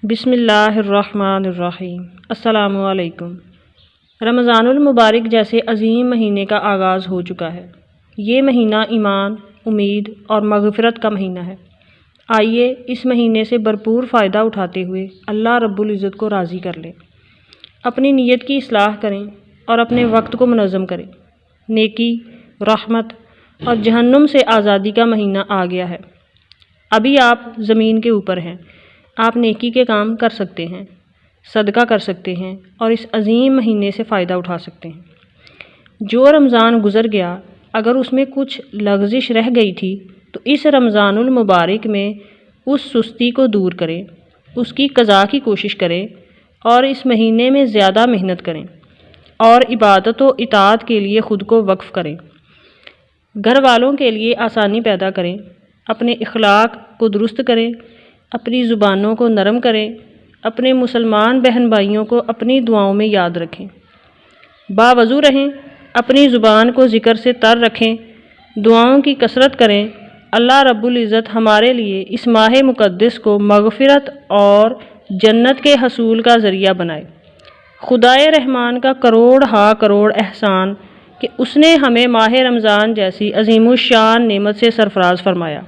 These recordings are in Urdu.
بسم اللہ الرحمن الرحیم۔ السلام علیکم۔ رمضان المبارک جیسے عظیم مہینے کا آغاز ہو چکا ہے۔ یہ مہینہ ایمان، امید اور مغفرت کا مہینہ ہے۔ آئیے اس مہینے سے بھرپور فائدہ اٹھاتے ہوئے اللہ رب العزت کو راضی کر لیں، اپنی نیت کی اصلاح کریں اور اپنے وقت کو منظم کریں۔ نیکی، رحمت اور جہنم سے آزادی کا مہینہ آ گیا ہے۔ ابھی آپ زمین کے اوپر ہیں، آپ نیکی کے کام کر سکتے ہیں، صدقہ کر سکتے ہیں اور اس عظیم مہینے سے فائدہ اٹھا سکتے ہیں۔ جو رمضان گزر گیا، اگر اس میں کچھ لغزش رہ گئی تھی تو اس رمضان المبارک میں اس سستی کو دور کریں، اس کی قضا کی کوشش کریں اور اس مہینے میں زیادہ محنت کریں اور عبادت و اطاعت کے لیے خود کو وقف کریں۔ گھر والوں کے لیے آسانی پیدا کریں، اپنے اخلاق کو درست کریں، اپنی زبانوں کو نرم کریں، اپنے مسلمان بہن بھائیوں کو اپنی دعاؤں میں یاد رکھیں، باوضو رہیں، اپنی زبان کو ذکر سے تر رکھیں، دعاؤں کی کثرت کریں۔ اللہ رب العزت ہمارے لیے اس ماہ مقدس کو مغفرت اور جنت کے حصول کا ذریعہ بنائے۔ خدائے رحمان کا کروڑ ہا کروڑ احسان کہ اس نے ہمیں ماہ رمضان جیسی عظیم الشان نعمت سے سرفراز فرمایا۔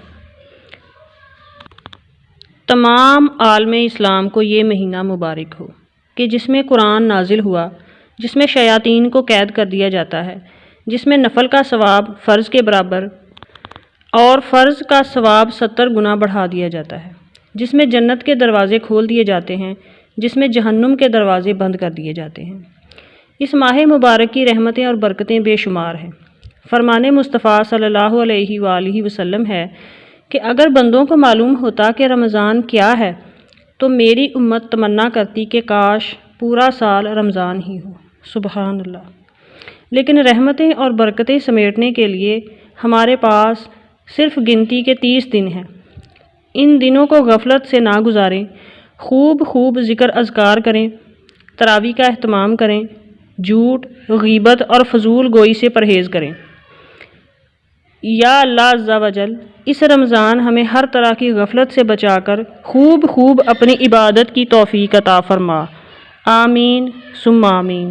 تمام عالم اسلام کو یہ مہینہ مبارک ہو کہ جس میں قرآن نازل ہوا، جس میں شیاطین کو قید کر دیا جاتا ہے، جس میں نفل کا ثواب فرض کے برابر اور فرض کا ثواب 70 گنا بڑھا دیا جاتا ہے، جس میں جنت کے دروازے کھول دیے جاتے ہیں، جس میں جہنم کے دروازے بند کر دیے جاتے ہیں۔ اس ماہ مبارک کی رحمتیں اور برکتیں بے شمار ہیں۔ فرمان مصطفیٰ صلی اللہ علیہ وآلہ وسلم ہے کہ اگر بندوں کو معلوم ہوتا کہ رمضان کیا ہے تو میری امت تمنا کرتی کہ کاش پورا سال رمضان ہی ہو۔ سبحان اللہ۔ لیکن رحمتیں اور برکتیں سمیٹنے کے لیے ہمارے پاس صرف گنتی کے 30 دن ہیں۔ ان دنوں کو غفلت سے نہ گزاریں، خوب ذکر اذکار کریں، تراویح کا اہتمام کریں، جھوٹ، غیبت اور فضول گوئی سے پرہیز کریں۔ یا اللہ عز و جل اس رمضان ہمیں ہر طرح کی غفلت سے بچا کر خوب اپنی عبادت کی توفیق عطا فرما۔ آمین ثم آمین۔